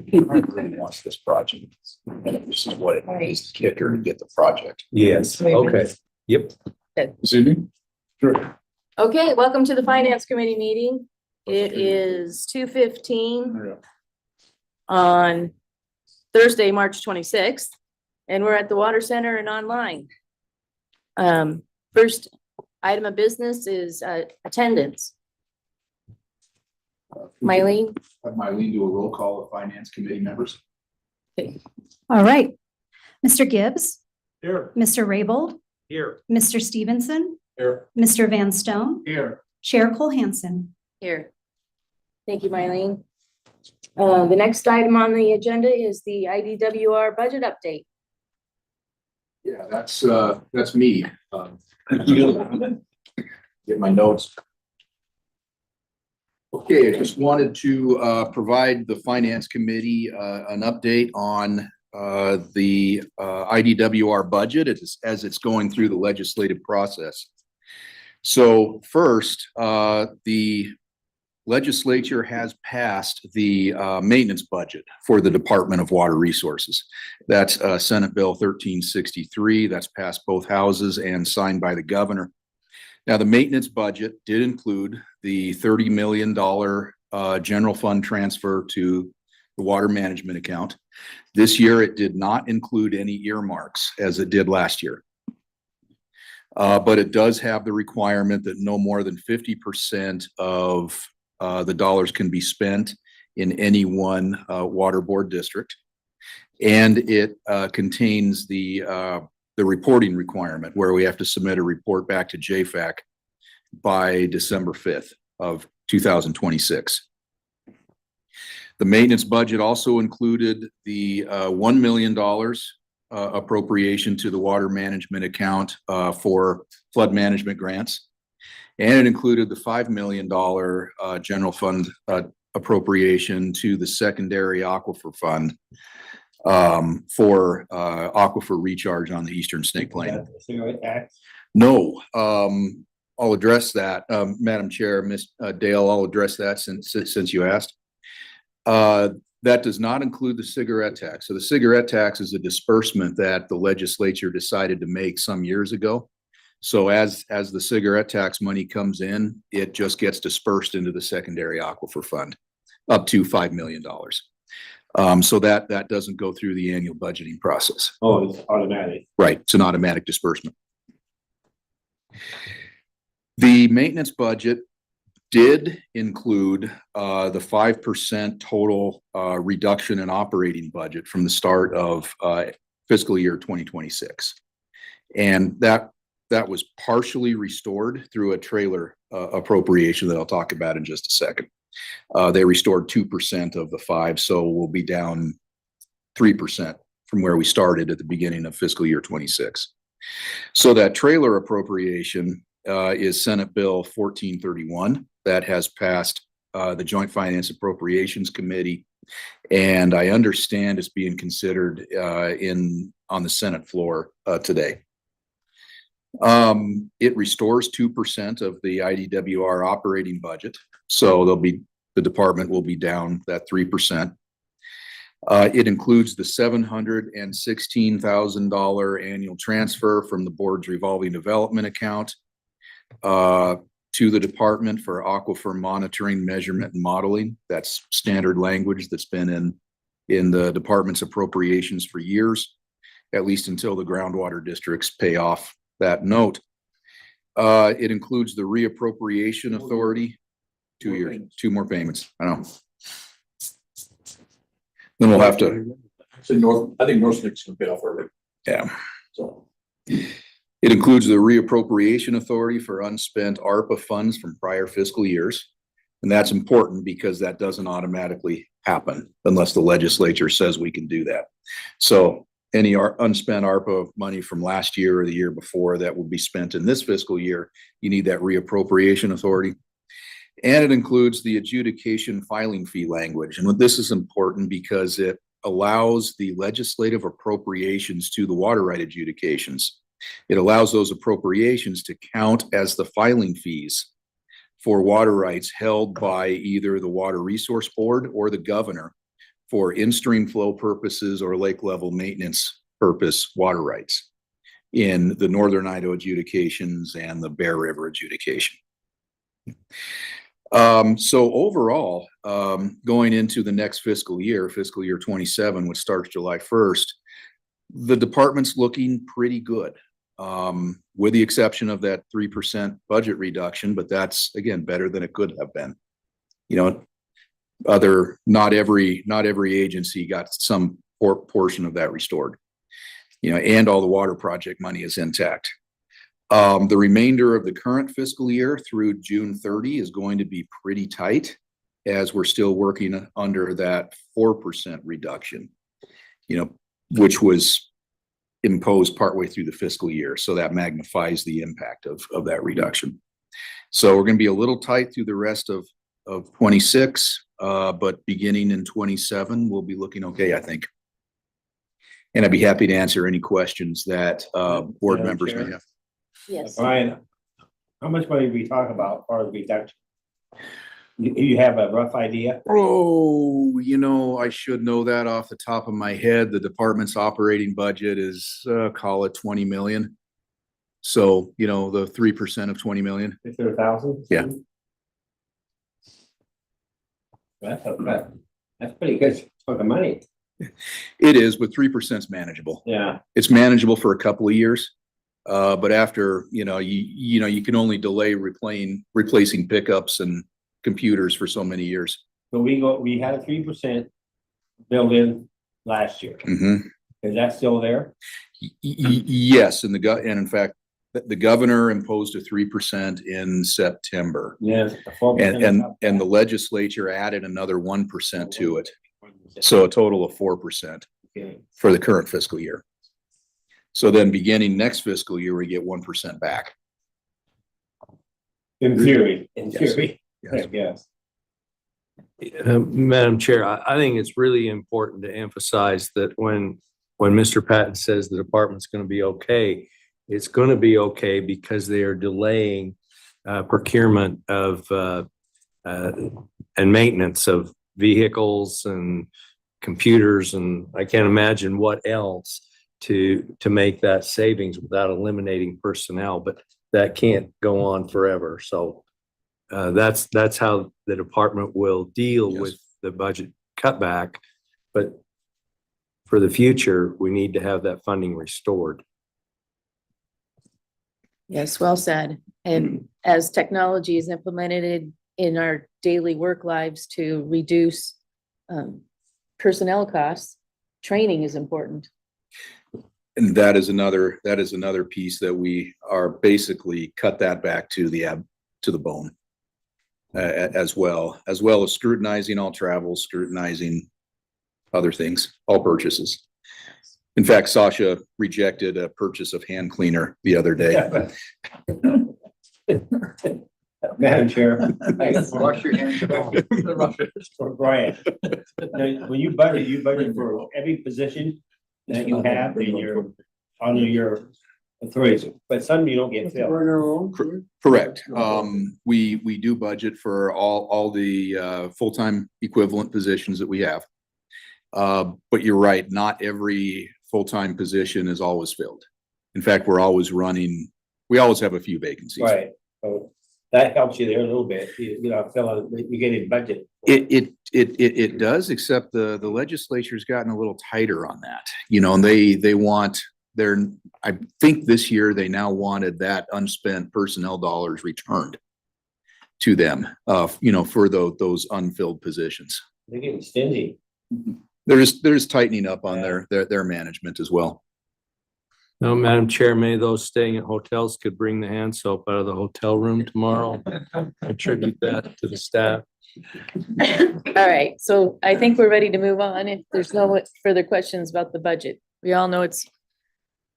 He really wants this project, and this is what it is, kicker to get the project. Yes, okay, yep. Sure. Okay, welcome to the Finance Committee meeting. It is 2:15 on Thursday, March 26th, and we're at the Water Center and online. First item of business is attendance. Mylene? Have Mylene do a roll call of Finance Committee members. All right. Mr. Gibbs, Here. Mr. Raybould, Here. Mr. Stevenson, Here. Mr. Van Stone, Here. Chair Cole-Hansen. Here. Thank you, Mylene. The next item on the agenda is the IDWR budget update. Yeah, that's me. Get my notes. Okay, I just wanted to provide the Finance Committee an update on the IDWR budget as it's going through the legislative process. So first, the legislature has passed the maintenance budget for the Department of Water Resources. That's Senate Bill 1363. That's passed both houses and signed by the governor. Now, the maintenance budget did include the $30 million general fund transfer to the water management account. This year, it did not include any earmarks as it did last year. But it does have the requirement that no more than 50% of the dollars can be spent in any one water board district. And it contains the reporting requirement where we have to submit a report back to JFAC by December 5th of 2026. The maintenance budget also included the $1 million appropriation to the water management account for flood management grants. And it included the $5 million general fund appropriation to the secondary aquifer fund for aquifer recharge on the Eastern Snake Plain. No, I'll address that, Madam Chair, Ms. Dale, I'll address that since you asked. That does not include the cigarette tax. So the cigarette tax is a disbursement that the legislature decided to make some years ago. So as the cigarette tax money comes in, it just gets dispersed into the secondary aquifer fund, up to $5 million. So that doesn't go through the annual budgeting process. Oh, it's automatic. Right, it's an automatic disbursement. The maintenance budget did include the 5% total reduction in operating budget from the start of fiscal year 2026. And that was partially restored through a trailer appropriation that I'll talk about in just a second. They restored 2% of the 5%, so we'll be down 3% from where we started at the beginning of fiscal year 26. So that trailer appropriation is Senate Bill 1431 that has passed the Joint Finance Appropriations Committee, and I understand it's being considered on the Senate floor today. It restores 2% of the IDWR operating budget, so the department will be down that 3%. It includes the $716,000 annual transfer from the board's revolving development account to the department for aquifer monitoring, measurement, and modeling. That's standard language that's been in the department's appropriations for years, at least until the groundwater districts pay off that note. It includes the reappropriation authority, 2 years, 2 more payments. I know. Then we'll have to. I think North Snake's gonna pay off early. Yeah. So. It includes the reappropriation authority for unspent ARPA funds from prior fiscal years. And that's important because that doesn't automatically happen unless the legislature says we can do that. So any unspent ARPA money from last year or the year before that will be spent in this fiscal year, you need that reappropriation authority. And it includes the adjudication filing fee language. And this is important because it allows the legislative appropriations to the water right adjudications. It allows those appropriations to count as the filing fees for water rights held by either the Water Resource Board or the governor for in-stream flow purposes or lake level maintenance purpose water rights in the Northern Idaho adjudications and the Bear River adjudication. So overall, going into the next fiscal year 27, which starts July 1st, the department's looking pretty good. With the exception of that 3% budget reduction, but that's again better than it could have been. You know, not every agency got some portion of that restored. You know, and all the water project money is intact. The remainder of the current fiscal year through June 30 is going to be pretty tight, as we're still working under that 4% reduction, you know, which was imposed partway through the fiscal year. So that magnifies the impact of that reduction. So we're going to be a little tight through the rest of 26, but beginning in 27, we'll be looking okay, I think. And I'd be happy to answer any questions that board members may have. Yes. Brian, how much money are we talking about for the reduction? You have a rough idea? Oh, you know, I should know that off the top of my head. The department's operating budget is, call it 20 million. So, you know, the 3% of 20 million. Is there 1,000? Yeah. That's pretty good for the money. It is, but 3% is manageable. Yeah. It's manageable for a couple of years. But after, you know, you can only delay replacing pickups and computers for so many years. So we had a 3% built in last year. Mhm. Is that still there? Yes, and in fact, the governor imposed a 3% in September. Yes. 4%. And the legislature added another 1% to it. So a total of 4% Okay. for the current fiscal year. So then beginning next fiscal year, we get 1% back. In theory, Yes. Yes. Yes. Madam Chair, I think it's really important to emphasize that when Mr. Patton says the department's going to be okay, it's going to be okay because they are delaying procurement of and maintenance of vehicles and computers, and I can't imagine what else to make that savings without eliminating personnel, but that can't go on forever. So that's how the department will deal Yes. with the budget cutback. But for the future, we need to have that funding restored. Yes, well said. And as technology is implemented in our daily work lives to reduce personnel costs, training is important. And that is another piece that we are basically cut that back to the bone as well as scrutinizing all travel, scrutinizing other things, all purchases. In fact, Sasha rejected a purchase of hand cleaner the other day. Madam Chair. Wash your hands. For Brian. Now, when you budget for every position that you have in under your authority, but some you don't get filled. Correct. We do budget for all the full-time equivalent positions that we have. But you're right, not every full-time position is always filled. In fact, we always have a few vacancies. Right, so that helps you there a little bit, you know, you get a budget. It does, except the legislature's gotten a little tighter on that, you know, and they want I think this year they now wanted that unspent personnel dollars returned to them, you know, for those unfilled positions. They're getting stingy. There's tightening up on their management as well. No, Madam Chair, maybe those staying at hotels could bring the hand soap out of the hotel room tomorrow. Attribute that to the staff. All right, so I think we're ready to move on. If there's no further questions about the budget, we all know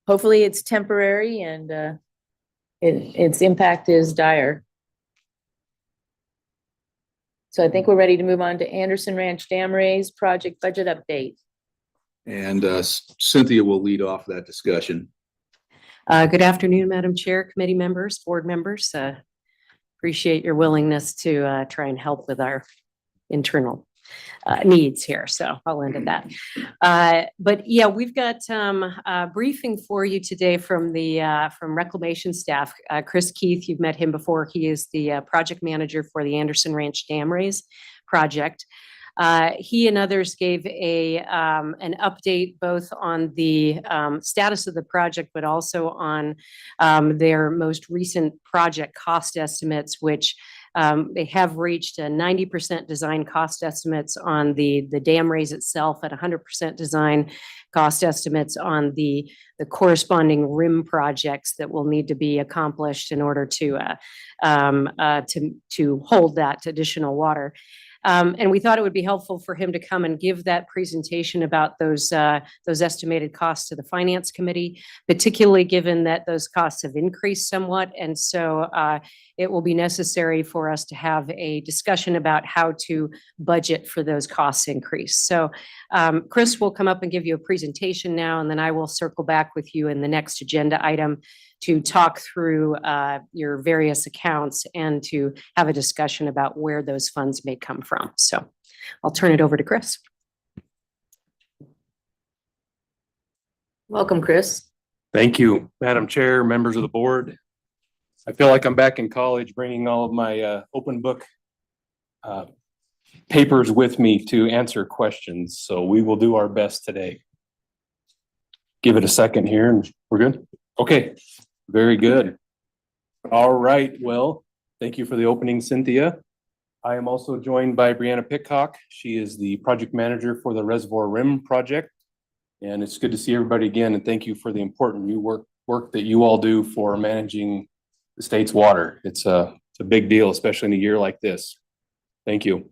hopefully it's temporary and its impact is dire. So I think we're ready to move on to Anderson Ranch Dam Raise Project Budget Update. And Cynthia will lead off that discussion. Good afternoon, Madam Chair, committee members, board members. Appreciate your willingness to try and help with our internal needs here. So I'll end at that. But yeah, we've got a briefing for you today from from Reclamation staff. Chris Keith, you've met him before. He is the project manager for the Anderson Ranch Dam Raise project. He and others gave an update both on the status of the project, but also on their most recent project cost estimates, which they have reached a 90% design cost estimates on the dam raise itself, at 100% design cost estimates on the corresponding rim projects that will need to be accomplished in order to hold that additional water. And we thought it would be helpful for him to come and give that presentation about those estimated costs to the Finance Committee, particularly given that those costs have increased somewhat. And so it will be necessary for us to have a discussion about how to budget for those costs increase. So Chris will come up and give you a presentation now, and then I will circle back with you in the next agenda item to talk through your various accounts and to have a discussion about where those funds may come from. So I'll turn it over to Chris. Welcome, Chris. Thank you, Madam Chair, members of the board. I feel like I'm back in college, bringing all of my open book papers with me to answer questions. So we will do our best today. Give it a second here and we're good. Okay, very good. All right, well, thank you for the opening, Cynthia. I am also joined by Brianna Pitcock. She is the project manager for the Reservoir Rim project. And it's good to see everybody again. And thank you for the important new work that you all do for managing the state's water. It's a big deal, especially in a year like this. Thank you.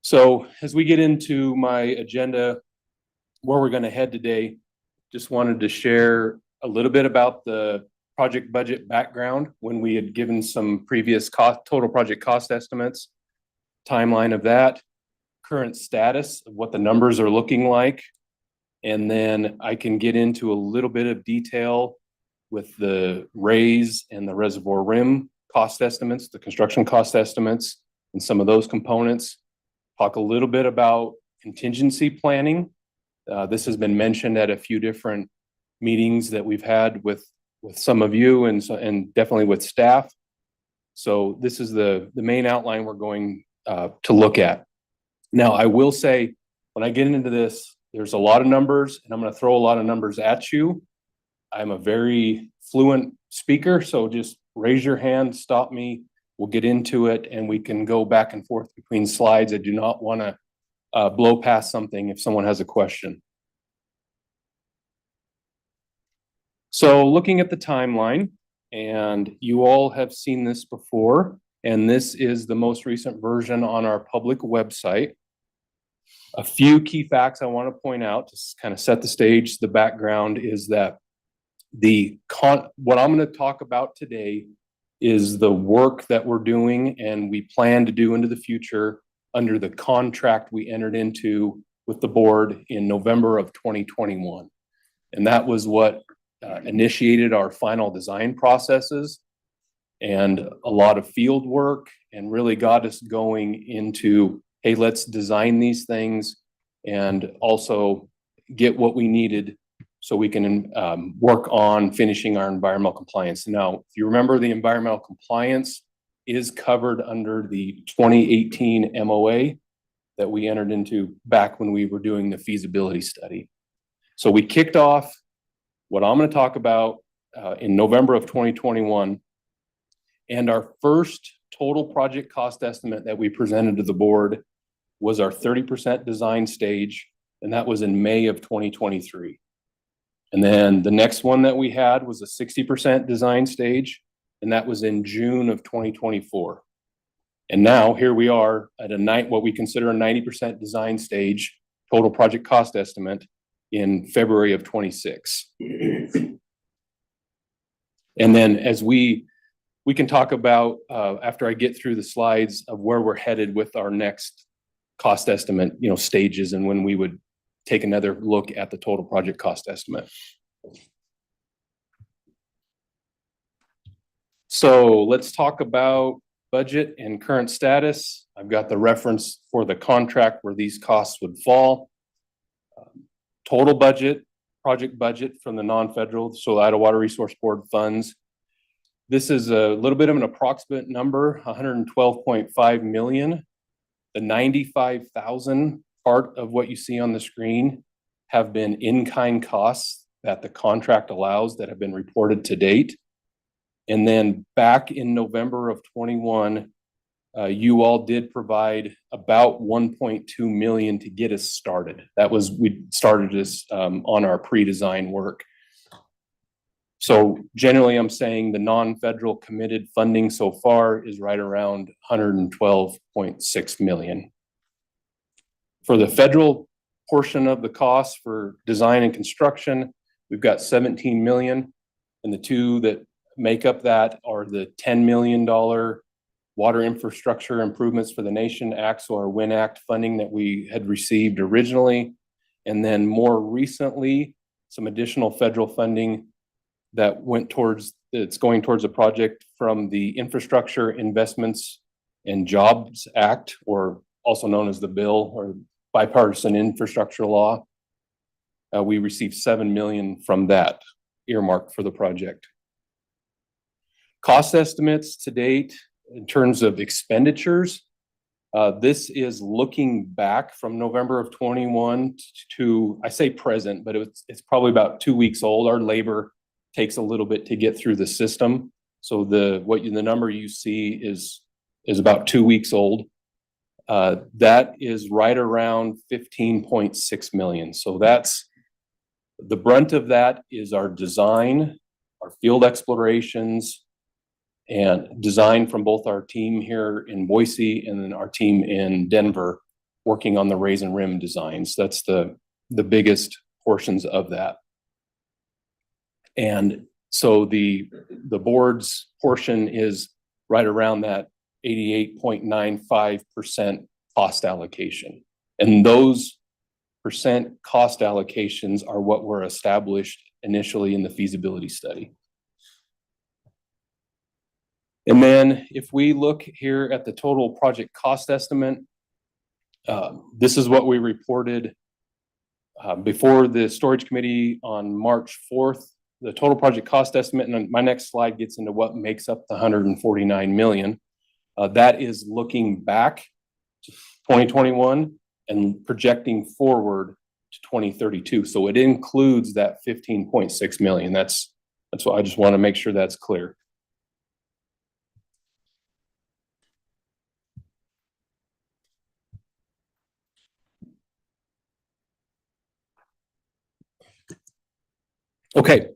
So as we get into my agenda, where we're going to head today, just wanted to share a little bit about the project budget background when we had given some previous total project cost estimates, timeline of that, current status of what the numbers are looking like. And then I can get into a little bit of detail with the raise and the reservoir rim cost estimates, the construction cost estimates, and some of those components. Talk a little bit about contingency planning. This has been mentioned at a few different meetings that we've had with some of you and definitely with staff. So this is the main outline we're going to look at. Now, I will say, when I get into this, there's a lot of numbers, and I'm going to throw a lot of numbers at you. I'm a very fluent speaker, so just raise your hand, stop me. We'll get into it, and we can go back and forth between slides. I do not want to blow past something if someone has a question. So looking at the timeline, and you all have seen this before, and this is the most recent version on our public website. A few key facts I want to point out to kind of set the stage, the background is that what I'm going to talk about today is the work that we're doing and we plan to do into the future under the contract we entered into with the board in November of 2021. And that was what initiated our final design processes and a lot of field work, and really got us going into, hey, let's design these things and also get what we needed so we can work on finishing our environmental compliance. Now, if you remember, the environmental compliance is covered under the 2018 MOA that we entered into back when we were doing the feasibility study. So we kicked off what I'm going to talk about in November of 2021. And our first total project cost estimate that we presented to the board was our 30% design stage, and that was in May of 2023. And then the next one that we had was a 60% design stage, and that was in June of 2024. And now here we are at what we consider a 90% design stage total project cost estimate in February of 26. And then as we can talk about, after I get through the slides, of where we're headed with our next cost estimate, stages, and when we would take another look at the total project cost estimate. So let's talk about budget and current status. I've got the reference for the contract where these costs would fall. Total budget, project budget from the non-federal, so Idaho Water Resource Board funds. This is a little bit of an approximate number, 112.5 million. The 95,000 part of what you see on the screen have been in-kind costs that the contract allows that have been reported to date. And then back in November of 21, you all did provide about 1.2 million to get us started. We started this on our pre-design work. So generally, I'm saying the non-federal committed funding so far is right around 112.6 million. For the federal portion of the cost for design and construction, we've got 17 million, and the two that make up that are the $10 million Water Infrastructure Improvements for the Nation Act, so our WIN Act funding that we had received originally, and then more recently, some additional federal funding that it's going towards a project from the Infrastructure Investments and Jobs Act, or also known as the bill or bipartisan infrastructure law. We received 7 million from that earmarked for the project. Cost estimates to date in terms of expenditures. This is looking back from November of 21 to, I say present, but it's probably about 2 weeks old. Our labor takes a little bit to get through the system. So the number you see is about 2 weeks old. That is right around 15.6 million. So that's the brunt of that is our design, our field explorations, and design from both our team here in Boise and then our team in Denver working on the raise and rim designs. That's the biggest portions of that. And so the board's portion is right around that 88.95% cost allocation. And those percent cost allocations are what were established initially in the feasibility study. And then if we look here at the total project cost estimate, this is what we reported before the storage committee on March 4th. The total project cost estimate, and my next slide gets into what makes up the 149 million. That is looking back to 2021 and projecting forward to 2032. So it includes that 15.6 million. That's what I just want to make sure that's clear. Okay,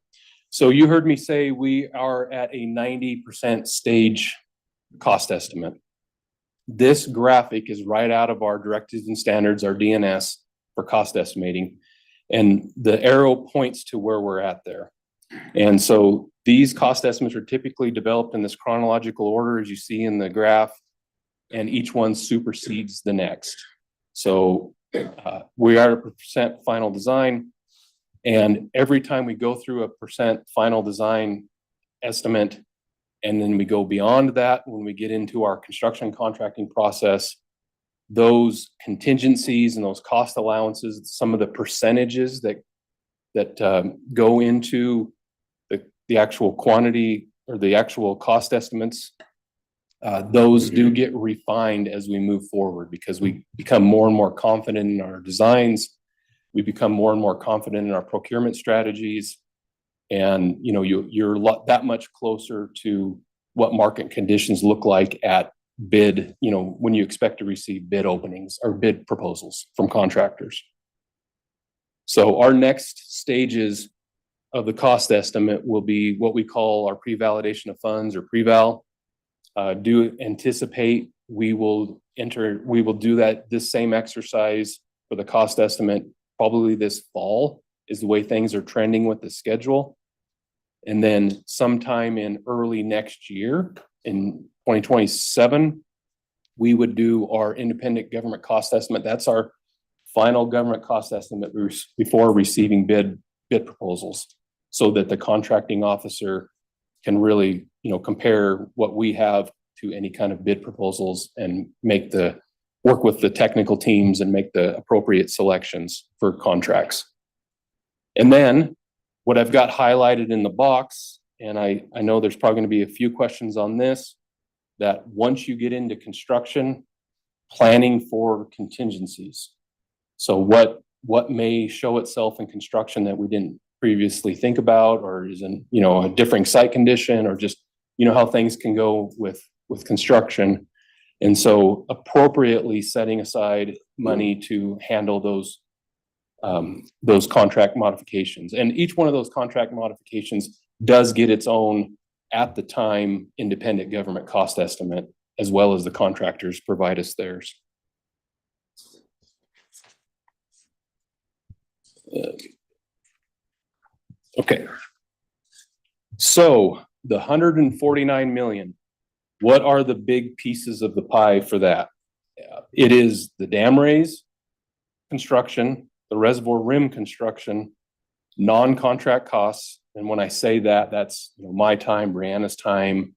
so you heard me say we are at a 90% stage cost estimate. This graphic is right out of our directives and standards, our DNS for cost estimating, and the arrow points to where we're at there. And so these cost estimates are typically developed in this chronological order as you see in the graph, and each one supersedes the next. So we are at a percent final design. And every time we go through a percent final design estimate, and then we go beyond that, when we get into our construction contracting process, those contingencies and those cost allowances, some of the percentages that go into the actual quantity or the actual cost estimates, those do get refined as we move forward because we become more and more confident in our designs. We become more and more confident in our procurement strategies, and you're that much closer to what market conditions look like at bid, when you expect to receive bid openings or bid proposals from contractors. So our next stages of the cost estimate will be what we call our pre-validation of funds or pre-val. Do anticipate we will do this same exercise for the cost estimate probably this fall is the way things are trending with the schedule. And then sometime in early next year, in 2027, we would do our independent government cost estimate. That's our final government cost estimate before receiving bid proposals, so that the contracting officer can really, compare what we have to any kind of bid proposals and work with the technical teams and make the appropriate selections for contracts. And then what I've got highlighted in the box, and I know there's probably going to be a few questions on this, that once you get into construction, planning for contingencies. So what may show itself in construction that we didn't previously think about, or is in, a differing site condition, or just, how things can go with construction. And so appropriately setting aside money to handle those contract modifications. And each one of those contract modifications does get its own, at the time, independent government cost estimate, as well as the contractors provide us theirs. Okay. So the 149 million, what are the big pieces of the pie for that? It is the dam raise construction, the reservoir rim construction, non-contract costs. And when I say that, that's my time, Brianna's time,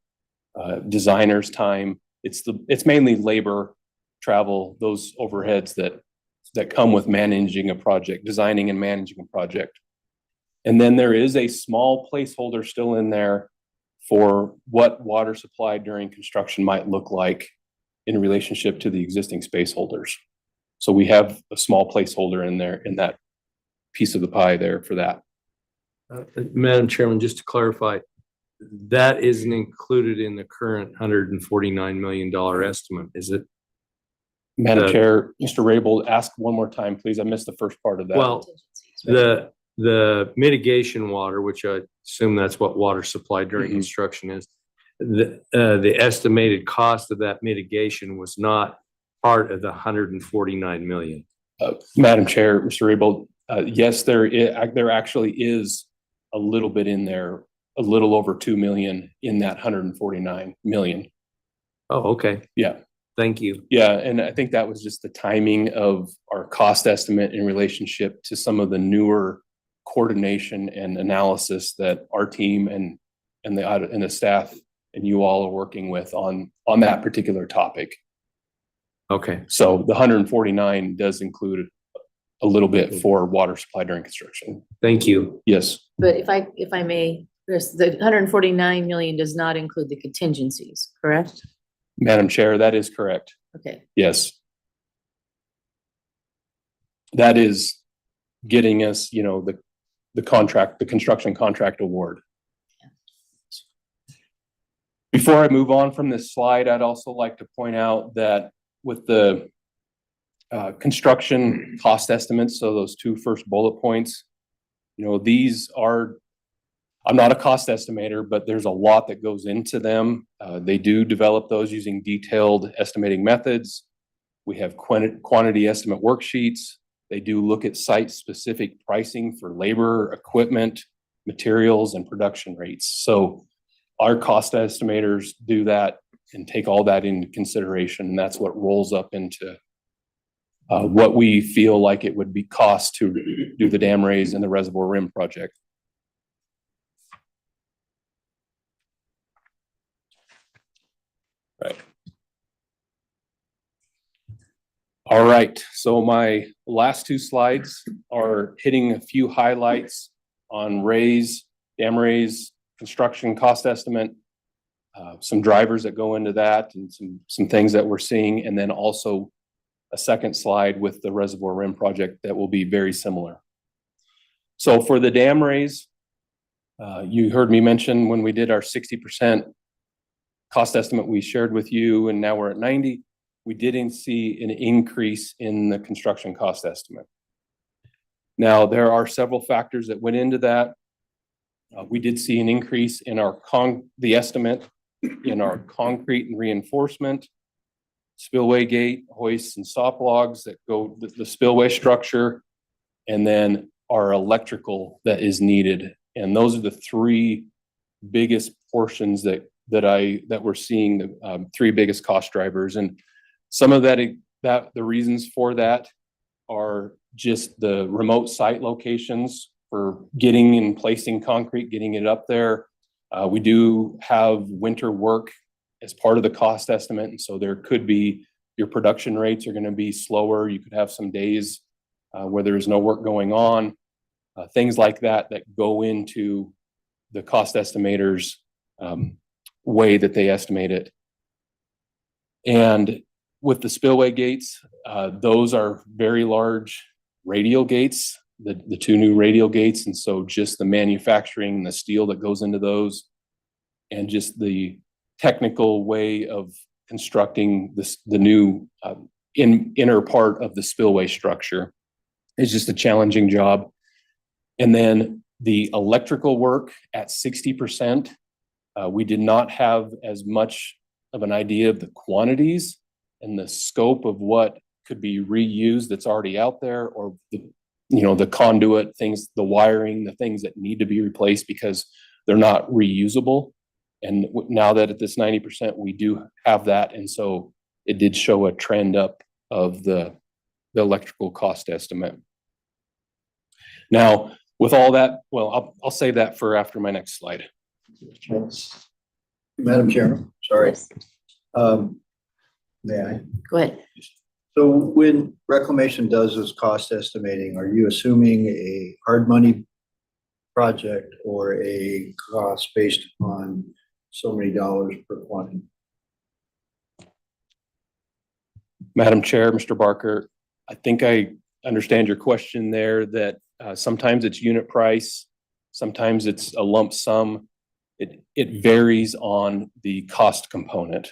designer's time. It's mainly labor, travel, those overheads that come with managing a project, designing and managing a project. And then there is a small placeholder still in there for what water supply during construction might look like in relationship to the existing space holders. So we have a small placeholder in there, in that piece of the pie there for that. Madam Chairman, just to clarify, that isn't included in the current $149 million estimate, is it? Madam Chair, Mr. Raybould, ask one more time, please. I missed the first part of that. Well, the mitigation water, which I assume that's what water supply during construction is, the estimated cost of that mitigation was not part of the 149 million. Madam Chair, Mr. Raybould, yes, there actually is a little bit in there, a little over 2 million in that 149 million. Oh, okay. Yeah. Thank you. Yeah, and I think that was just the timing of our cost estimate in relationship to some of the newer coordination and analysis that our team and the staff and you all are working with on that particular topic. Okay. So the 149 does include a little bit for water supply during construction. Thank you. Yes. But if I may, Chris, the 149 million does not include the contingencies, correct? Madam Chair, that is correct. Okay. Yes. That is getting us, the contract, the construction contract award. Before I move on from this slide, I'd also like to point out that with the construction cost estimates, so those two first bullet points, these are, I'm not a cost estimator, but there's a lot that goes into them. They do develop those using detailed estimating methods. We have quantity estimate worksheets. They do look at site-specific pricing for labor, equipment, materials, and production rates. So our cost estimators do that and take all that into consideration, and that's what rolls up into what we feel like it would be cost to do the dam raise and the reservoir rim project. Right. All right, so my last two slides are hitting a few highlights on dam raise, construction cost estimate, some drivers that go into that, and some things that we're seeing, and then also a second slide with the reservoir rim project that will be very similar. So for the dam raise, you heard me mention when we did our 60% cost estimate we shared with you, and now we're at 90. We didn't see an increase in the construction cost estimate. Now, there are several factors that went into that. We did see an increase in the estimate in our concrete and reinforcement, spillway gate, hoists and stop logs that go the spillway structure, and then our electrical that is needed. And those are the three biggest portions that we're seeing, the three biggest cost drivers. And some of that the reasons for that are just the remote site locations for getting and placing concrete, getting it up there. We do have winter work as part of the cost estimate. And so there could be, your production rates are gonna be slower. You could have some days where there is no work going on. Things like that go into the cost estimators way that they estimate it. And with the spillway gates, those are very large radial gates, the two new radial gates. And so just the manufacturing, the steel that goes into those, and just the technical way of constructing the new inner part of the spillway structure is just a challenging job. And then the electrical work at 60%, we did not have as much of an idea of the quantities and the scope of what could be reused that's already out there, or the conduit things, the wiring, the things that need to be replaced because they're not reusable. And now that at this 90%, we do have that. And so it did show a trend up of the electrical cost estimate. Now, with all that, well, I'll save that for after my next slide. Madam Chairman, sorry. May I? Go ahead. So when Reclamation does this cost estimating, are you assuming a hard money project or a cost based upon so many dollars per quantity? Madam Chair, Mr. Barker, I think I understand your question there, that sometimes it's unit price, sometimes it's a lump sum. It varies on the cost component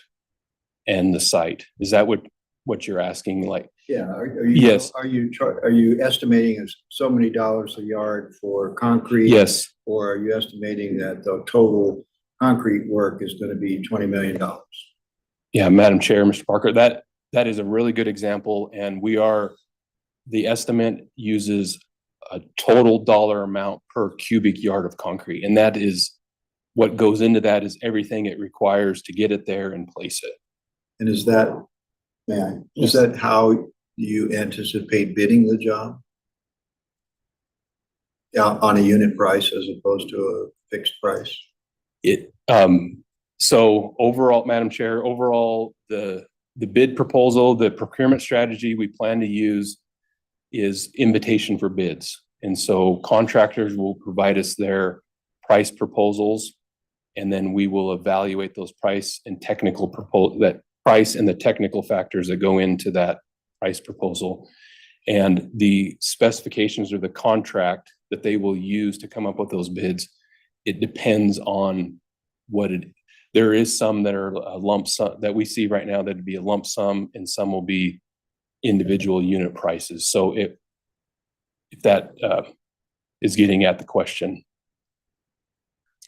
and the site. Is that what you're asking? Like, Yeah, are you? Yes. Are you estimating as so many dollars a yard for concrete? yes, Or are you estimating that the total concrete work is going to be $20 million? yeah, Madam Chair, Mr. Barker, that is a really good example. And the estimate uses a total dollar amount per cubic yard of concrete. And that is, what goes into that is everything it requires to get it there and place it. And is that how you anticipate bidding the job? Yeah, on a unit price as opposed to a fixed price? So overall, Madam Chair, the bid proposal, the procurement strategy we plan to use is invitation for bids. And so contractors will provide us their price proposals, and then we will evaluate those price and the technical factors that go into that price proposal. And the specifications or the contract that they will use to come up with those bids, it depends on there is some that are a lump sum that we see right now that'd be a lump sum, and some will be individual unit prices. So if that is getting at the question,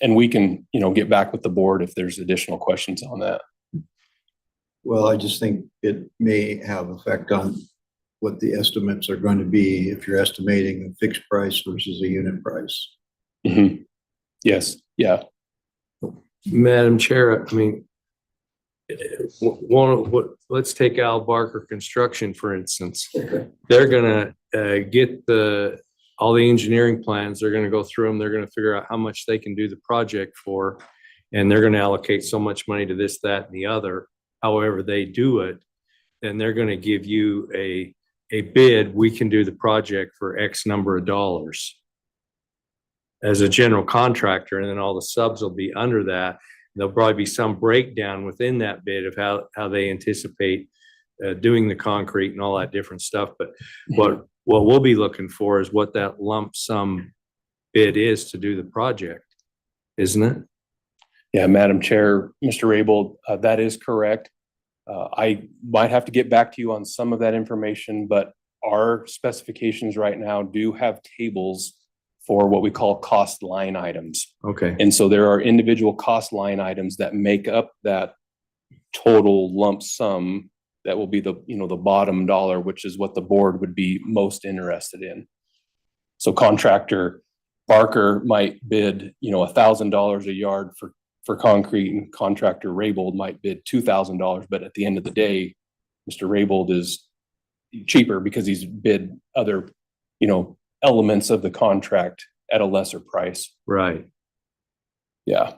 and we can, get back with the board if there's additional questions on that. Well, I just think it may have effect on what the estimates are going to be if you're estimating a fixed price versus a unit price. Mm-hmm. Yes, yeah. Madam Chair, I mean, let's take Al Barker Construction, for instance. They're gonna get all the engineering plans, they're gonna go through them, they're gonna figure out how much they can do the project for, and they're gonna allocate so much money to this, that, and the other. However they do it, and they're gonna give you a bid, we can do the project for X number of dollars as a general contractor, and then all the subs will be under that. There'll probably be some breakdown within that bid of how they anticipate doing the concrete and all that different stuff. But what we'll be looking for is what that lump sum bid is to do the project, isn't it? Yeah, Madam Chair, Mr. Raybould, that is correct. I might have to get back to you on some of that information, but our specifications right now do have tables for what we call cost line items. Okay. And so there are individual cost line items that make up that total lump sum that will be the bottom dollar, which is what the board would be most interested in. So contractor Barker might bid, $1,000 a yard for concrete, and contractor Raybould might bid $2,000. But at the end of the day, Mr. Raybould is cheaper because he's bid other, elements of the contract at a lesser price. Right. Yeah.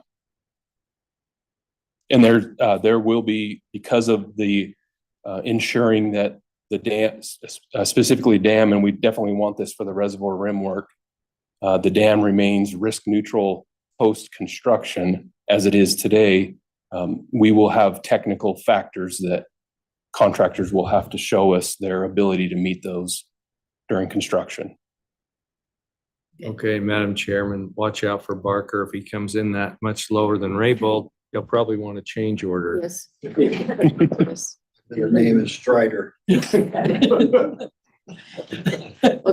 And there will be, because of the ensuring that the dam, specifically dam, and we definitely want this for the reservoir rim work, the dam remains risk neutral post-construction as it is today. We will have technical factors that contractors will have to show us their ability to meet those during construction. Okay, Madam Chairman, watch out for Barker. If he comes in that much lower than Raybould, he'll probably want a change order. Yes. Yes. Their name is Strider. We'll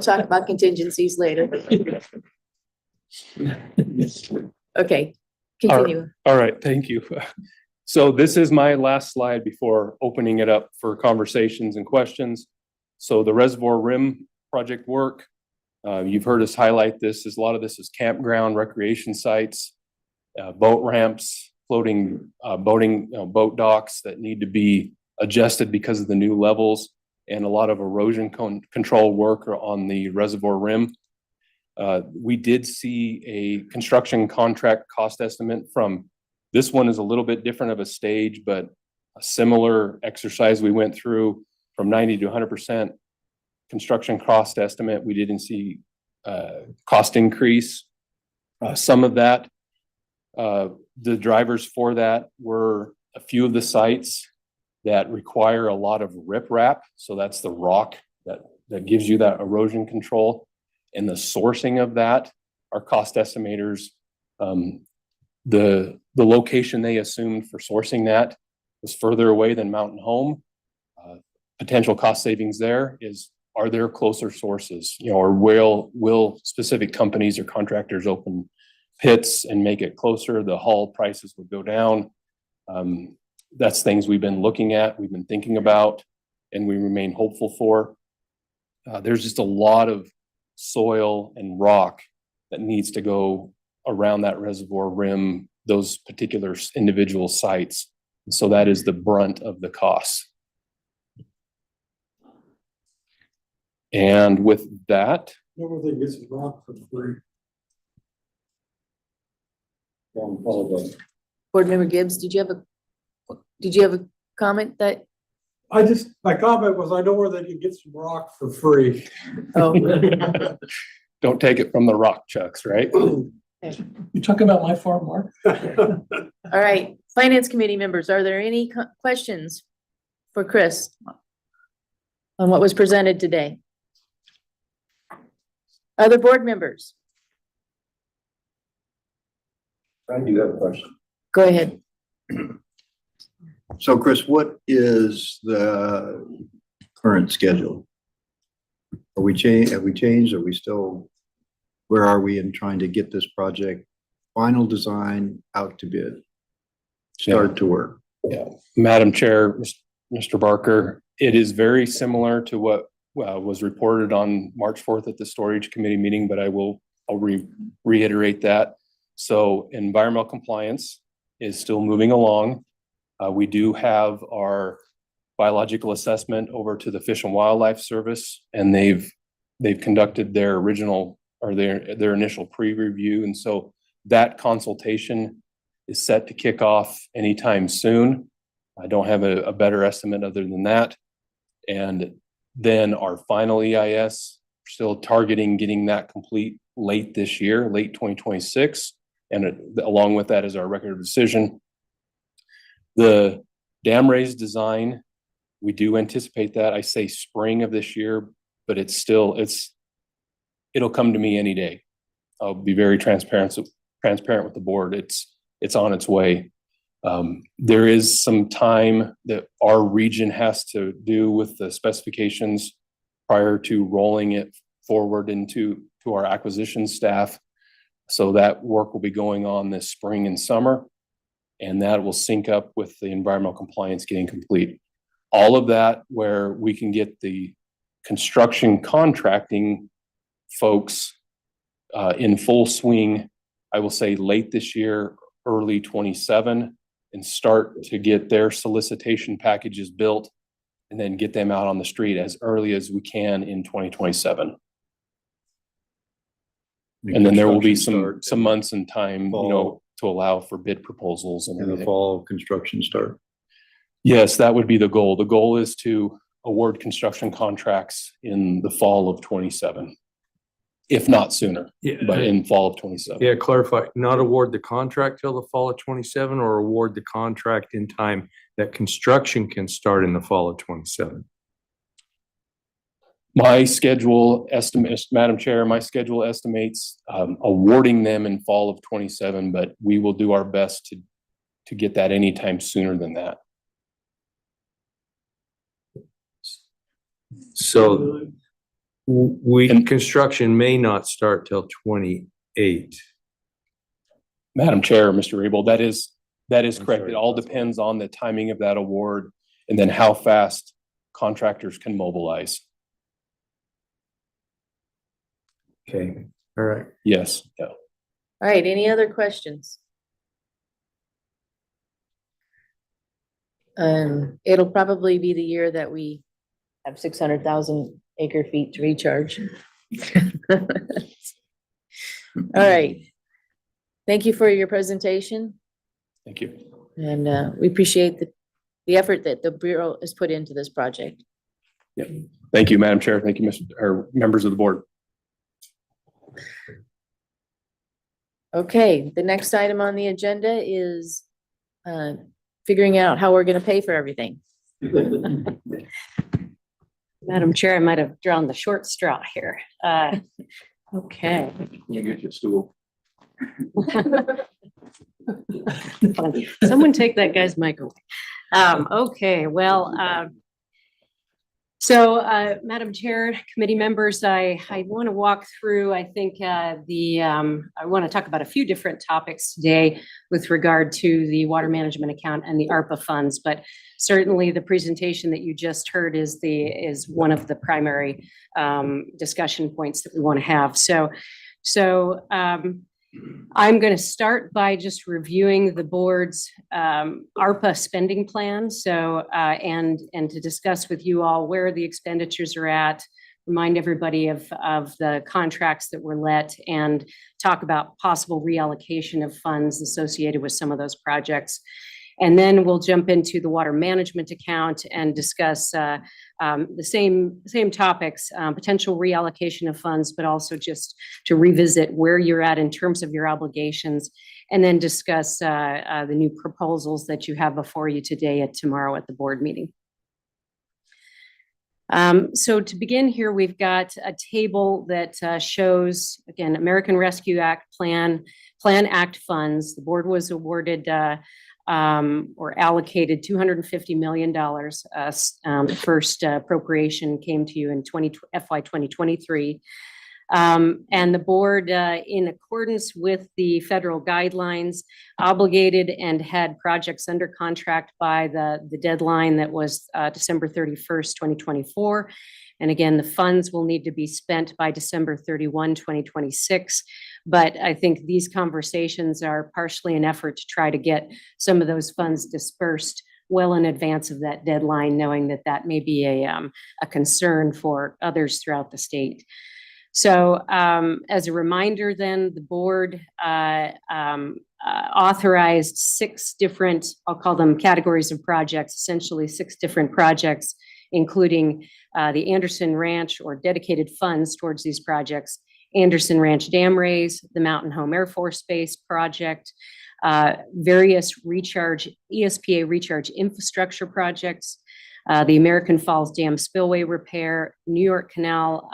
talk about contingencies later. Okay, continue. All right, thank you. So this is my last slide before opening it up for conversations and questions. So the reservoir rim project work, you've heard us highlight this, a lot of this is campground, recreation sites, boat ramps, floating boating, boat docks that need to be adjusted because of the new levels, and a lot of erosion control work on the reservoir rim. We did see a construction contract cost estimate from, this one is a little bit different of a stage, but a similar exercise we went through from 90 to 100% construction cost estimate. We didn't see cost increase. Some of that, the drivers for that were a few of the sites that require a lot of riprap. So that's the rock that gives you that erosion control. And the sourcing of that, our cost estimators, the location they assumed for sourcing that was further away than Mountain Home. Potential cost savings there is, are there closer sources, or will specific companies or contractors open pits and make it closer? The haul prices would go down. That's things we've been looking at, we've been thinking about, and we remain hopeful for. There's just a lot of soil and rock that needs to go around that reservoir rim, those particular individual sites. So that is the brunt of the costs. And with that, Nobody gets a rock for free. Board Member Gibbs, did you have a comment that, My comment was, I know where they can get some rock for free. oh, don't take it from the rock chucks, right? You talking about my farm, Mark? all right. Finance Committee members, are there any questions for Chris on what was presented today? Other board members? I do have a question. Go ahead. So Chris, what is the current schedule? Have we changed? Are we still, where are we in trying to get this project final design out to bid? Start to work. Yeah, Madam Chair, Mr. Barker, it is very similar to what was reported on March 4th at the Storage Committee meeting, but I'll reiterate that. So environmental compliance is still moving along. We do have our biological assessment over to the Fish and Wildlife Service, and they've conducted their original or their initial pre-review, and so that consultation is set to kick off anytime soon. I don't have a better estimate other than that. And then our final EIS, still targeting getting that complete late this year, late 2026. And along with that is our record of decision. The dam raise design, we do anticipate that. I say spring of this year, but it'll come to me any day. I'll be very transparent with the board. It's on its way. There is some time that our region has to do with the specifications prior to rolling it forward to our acquisition staff. So that work will be going on this spring and summer, and that will sync up with the environmental compliance getting complete. All of that where we can get the construction contracting folks in full swing, I will say late this year, early 27, and start to get their solicitation packages built and then get them out on the street as early as we can in 2027. And then there will be some months in time, to allow for bid proposals and In the everything. fall, construction start. Yes, that would be the goal. The goal is to award construction contracts in the fall of 27, if not sooner, but in fall of 27. Yeah, clarify, not award the contract till the fall of 27 or award the contract in time that construction can start in the fall of 27. My schedule estimates, Madam Chair, my schedule estimates awarding them in fall of 27, but we will do our best to get that anytime sooner than that. So construction may not start till 28. Madam Chair, Mr. Raybould, that is I'm correct. sorry. It all depends on the timing of that award and then how fast contractors can mobilize. Okay, all right. Yes, yeah. All right, any other questions? It'll probably be the year that we have 600,000 acre feet to recharge. All right. Thank you for your presentation, Thank you. and we appreciate the effort that the Bureau has put into this project. Thank you, Madam Chair. Thank you, members of the board. Okay, the next item on the agenda is figuring out how we're gonna pay for everything. Madam Chair, I might have drawn the short straw here. Okay. You get your stool. Someone take that guy's mic away. Okay, well, so, Madam Chair, committee members, I want to walk through, I think, I want to talk about a few different topics today with regard to the water management account and the ARPA funds, but certainly the presentation that you just heard is one of the primary discussion points that we want to have. So I'm going to start by just reviewing the board's ARPA spending plan. So, and to discuss with you all where the expenditures are at, remind everybody of the contracts that were let, and talk about possible reallocation of funds associated with some of those projects. And then we'll jump into the water management account and discuss the same topics, potential reallocation of funds, but also just to revisit where you're at in terms of your obligations, and then discuss the new proposals that you have before you today and tomorrow at the board meeting. So to begin here, we've got a table that shows, again, American Rescue Act Plan Act funds. The board was awarded or allocated $250 million. The first appropriation came to you in FY 2023. And the board, in accordance with the federal guidelines, obligated and had projects under contract by the deadline that was December 31st, 2024. And again, the funds will need to be spent by December 31, 2026. But I think these conversations are partially an effort to try to get some of those funds dispersed well in advance of that deadline, knowing that that may be a concern for others throughout the state. So as a reminder then, the board authorized 6 different, I'll call them categories of projects, essentially 6 different projects, including the Anderson Ranch or dedicated funds towards these projects, Anderson Ranch Dam Raise, the Mountain Home Air Force Base project, various ESPA recharge infrastructure projects, the American Falls Dam spillway repair, New York Canal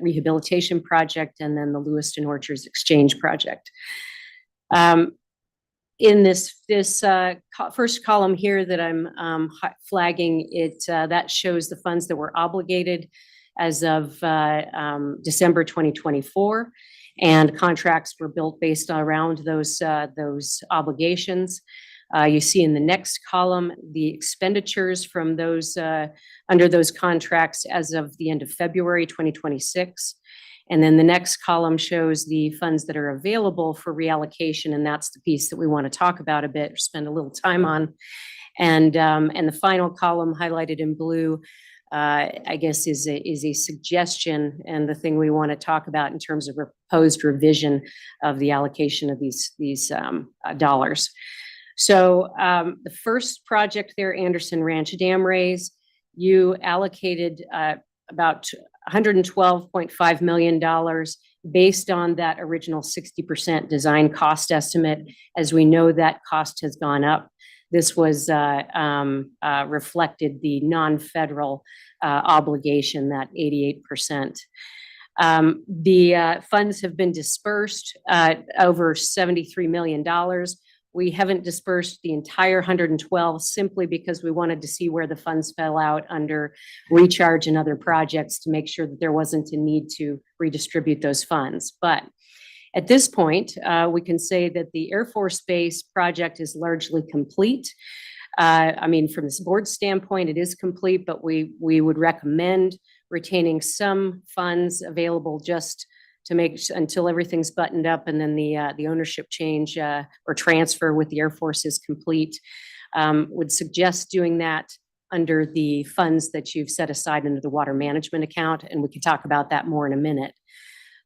rehabilitation project, and then the Lewiston Orchards Exchange project. In this first column here that I'm flagging, that shows the funds that were obligated as of December 2024, and contracts were built based around those obligations. You see in the next column the expenditures from those under those contracts as of the end of February 2026. And then the next column shows the funds that are available for reallocation, and that's the piece that we want to talk about a bit, or spend a little time on. And the final column highlighted in blue I guess is a suggestion and the thing we want to talk about in terms of proposed revision of the allocation of these dollars. So the first project there, Anderson Ranch Dam Raise, you allocated about $112.5 million based on that original 60% design cost estimate. As we know, that cost has gone up. This was reflected the non-federal obligation, that 88%. The funds have been dispersed over $73 million. We haven't dispersed the entire 112 simply because we wanted to see where the funds fell out under recharge and other projects to make sure that there wasn't a need to redistribute those funds. But at this point, we can say that the Air Force Base project is largely complete. I mean, from this board standpoint, it is complete, but we would recommend retaining some funds available just to make until everything's buttoned up and then the ownership change or transfer with the Air Force is complete. Would suggest doing that under the funds that you've set aside into the water management account, and we can talk about that more in a minute.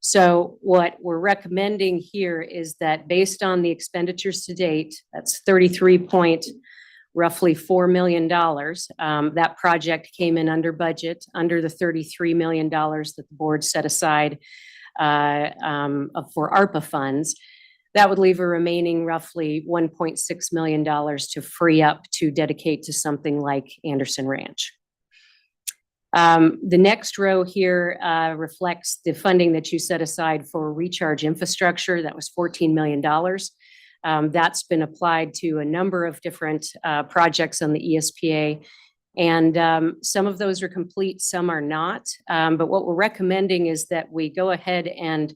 So what we're recommending here is that based on the expenditures to date, that's roughly $4 million. That project came in under budget, under the $33 million that the board set aside for ARPA funds. That would leave a remaining roughly $1.6 million to free up to dedicate to something like Anderson Ranch. The next row here reflects the funding that you set aside for recharge infrastructure. That was $14 million. That's been applied to a number of different projects on the ESPA. And some of those are complete, some are not. But what we're recommending is that we go ahead and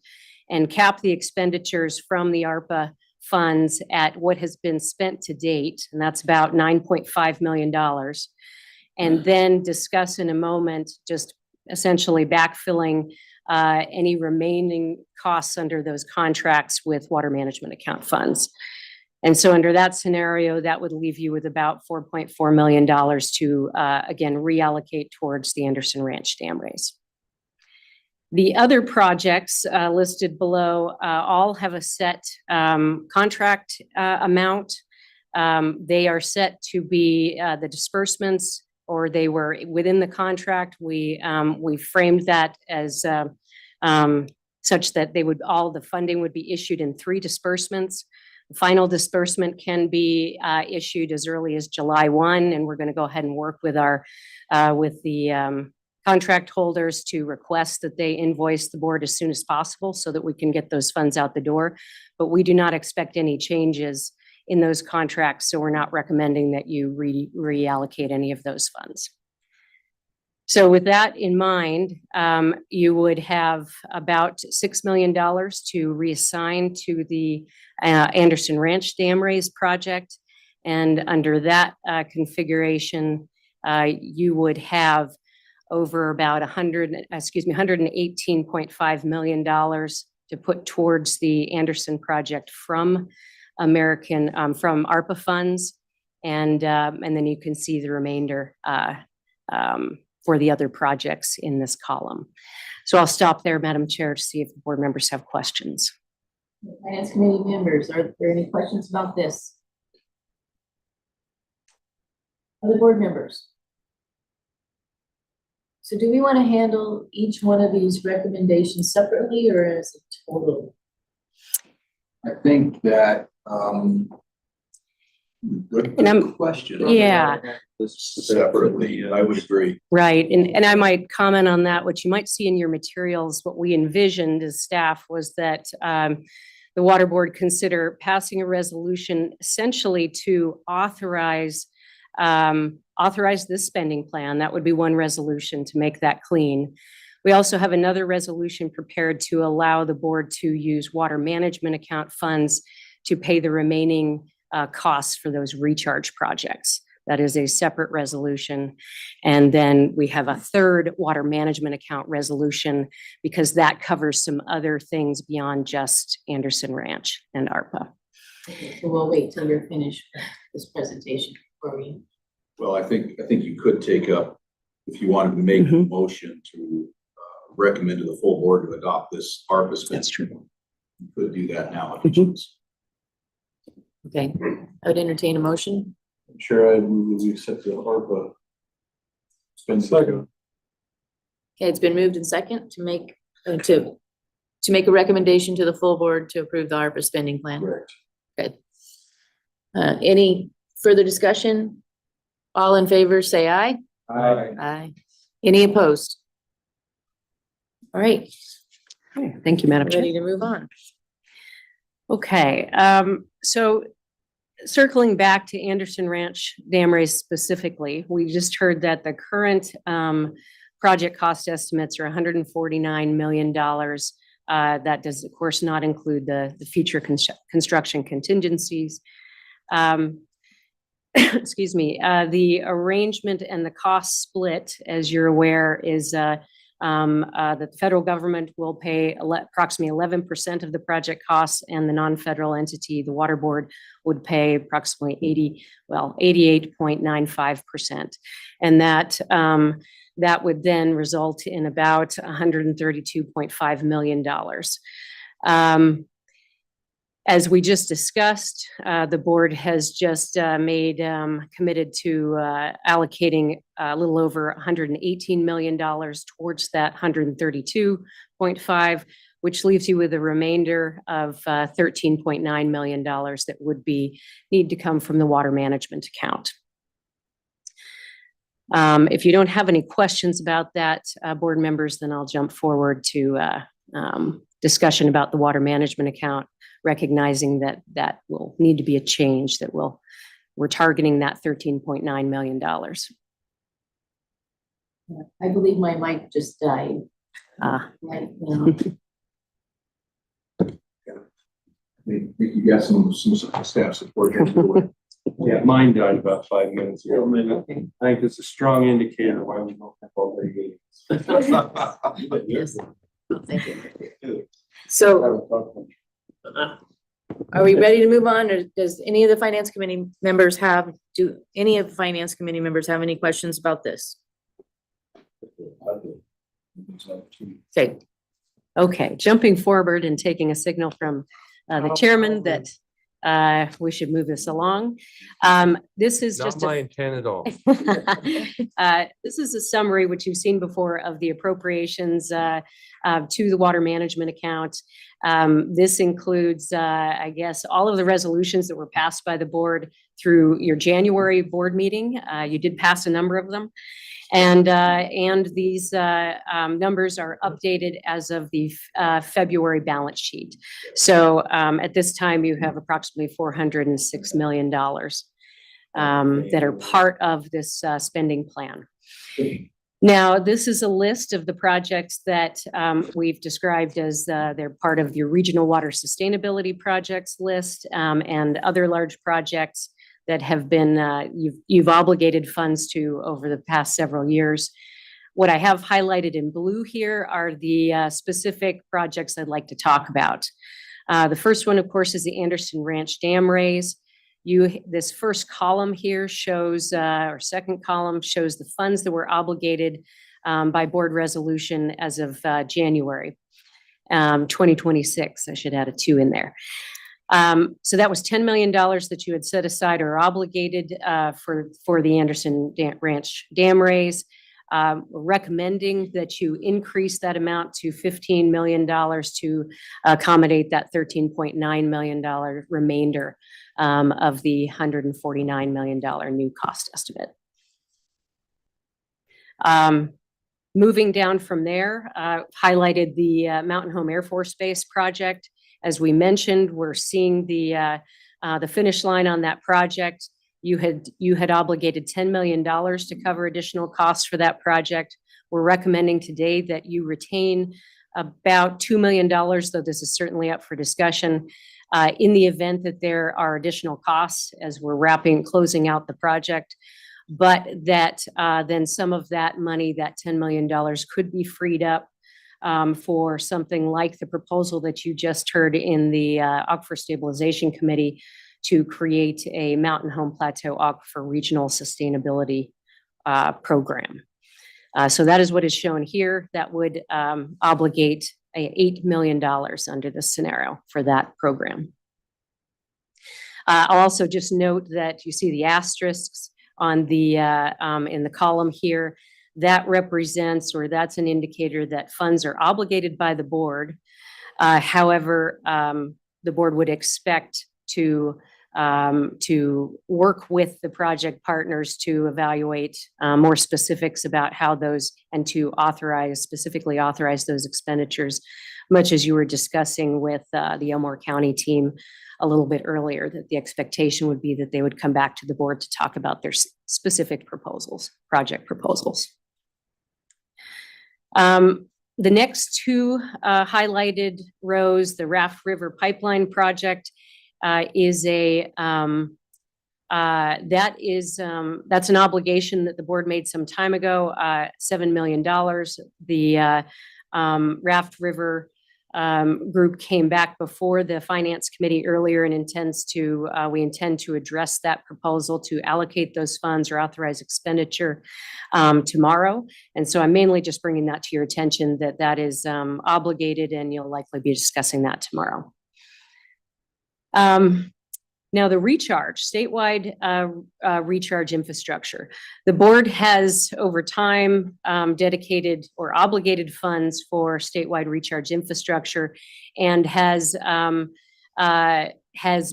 cap the expenditures from the ARPA funds at what has been spent to date, and that's about $9.5 million. And then discuss in a moment, just essentially backfilling any remaining costs under those contracts with water management account funds. And so under that scenario, that would leave you with about $4.4 million to, again, reallocate towards the Anderson Ranch Dam Raise. The other projects listed below all have a set contract amount. They are set to be the disbursements, or they were within the contract. We framed that as such that all the funding would be issued in 3 disbursements. The final disbursement can be issued as early as July 1, and we're going to go ahead and work with the contract holders to request that they invoice the board as soon as possible so that we can get those funds out the door. But we do not expect any changes in those contracts, so we're not recommending that you reallocate any of those funds. So with that in mind, you would have about $6 million to reassign to the Anderson Ranch Dam Raise project. And under that configuration, you would have over about $118.5 million to put towards the Anderson project from ARPA funds. And then you can see the remainder for the other projects in this column. So I'll stop there, Madam Chair, to see if the board members have questions. Finance committee members, are there any questions about this? Other board members? So do we want to handle each one of these recommendations separately or as a total? I think that, good question. Yeah. Separately, I would agree. Right, and I might comment on that. What you might see in your materials, what we envisioned as staff was that the water board consider passing a resolution essentially to authorize this spending plan. That would be one resolution to make that clean. We also have another resolution prepared to allow the board to use water management account funds to pay the remaining costs for those recharge projects. That is a separate resolution. And then we have a third water management account resolution because that covers some other things beyond just Anderson Ranch and ARPA. Okay, so we'll wait till you're finished with this presentation before we. Well, I think you could take up if you wanted to make a motion to recommend to the full board to adopt this ARPA spending. That's true. You could do that now if you choose. Okay, I would entertain a motion. Sure, I move we accept the ARPA. Second. Okay, it's been moved in second to make, to make a recommendation to the full board to approve the ARPA spending plan. Correct. Good. Any further discussion? All in favor, say aye. Aye. Aye. Any opposed? All right, Thank you, Madam Chair. ready to move on. Okay, so circling back to Anderson Ranch Dam Race specifically, we just heard that the current project cost estimates are $149 million. That does, of course, not include the future construction contingencies. Excuse me, the arrangement and the cost split, as you're aware, is that the federal government will pay approximately 11% of the project costs, and the non-federal entity, the water board, would pay approximately 88.95%. And that would then result in about $132.5 million. As we just discussed, the board has just committed to allocating a little over $118 million towards that 132.5, which leaves you with a remainder of $13.9 million that would need to come from the water management account. If you don't have any questions about that, board members, then I'll jump forward to discussion about the water management account, recognizing that will need to be a change, that we're targeting that $13.9 million. I believe my mic just died. Right now. You got some staff support here. Yeah, mine died about 5 minutes ago. I think it's a strong indicator why we don't have all the meetings. Yes. Oh, thank you. So are we ready to move on, or does any of the finance committee members have any questions about this? Okay, jumping forward and taking a signal from the chairman that we should move this along. This is Not just my intent at all. this is a summary, which you've seen before, of the appropriations to the water management account. This includes, I guess, all of the resolutions that were passed by the board through your January board meeting. You did pass a number of them. And these numbers are updated as of the February balance sheet. So at this time, you have approximately $406 million that are part of this spending plan. Now, this is a list of the projects that we've described as they're part of your regional water sustainability projects list, and other large projects that have been you've obligated funds to over the past several years. What I have highlighted in blue here are the specific projects I'd like to talk about. The first one, of course, is the Anderson Ranch Dam Raise. This first column here shows, or second column shows the funds that were obligated by board resolution as of January 2026. I should add a 2 in there. So that was $10 million that you had set aside or obligated for the Anderson Ranch Dam Raise. Recommending that you increase that amount to $15 million to accommodate that $13.9 million remainder of the $149 million new cost estimate. Moving down from there, highlighted the Mountain Home Air Force Base project. As we mentioned, we're seeing the finish line on that project. You had obligated $10 million to cover additional costs for that project. We're recommending today that you retain about $2 million, though this is certainly up for discussion, in the event that there are additional costs as we're closing out the project. But that then some of that money, that $10 million, could be freed up for something like the proposal that you just heard in the Aquifer Stabilization Committee to create a Mountain Home Plateau Aquifer Regional Sustainability Program. So that is what is shown here. That would obligate $8 million under this scenario for that program. I'll also just note that you see the asterisks on the in the column here. That represents, or that's an indicator that funds are obligated by the board. However, the board would expect to work with the project partners to evaluate more specifics about how those, and to specifically authorize those expenditures, much as you were discussing with the Elmore County team a little bit earlier, that the expectation would be that they would come back to the board to talk about their specific proposals, project proposals. The next two highlighted rows, the Raft River Pipeline Project, is that's an obligation that the board made some time ago, $7 million. The Raft River group came back before the Finance Committee earlier and we intend to address that proposal to allocate those funds or authorize expenditure tomorrow. And so I'm mainly just bringing that to your attention, that that is obligated, and you'll likely be discussing that tomorrow. Now the recharge, statewide recharge infrastructure. The board has over time dedicated or obligated funds for statewide recharge infrastructure, and has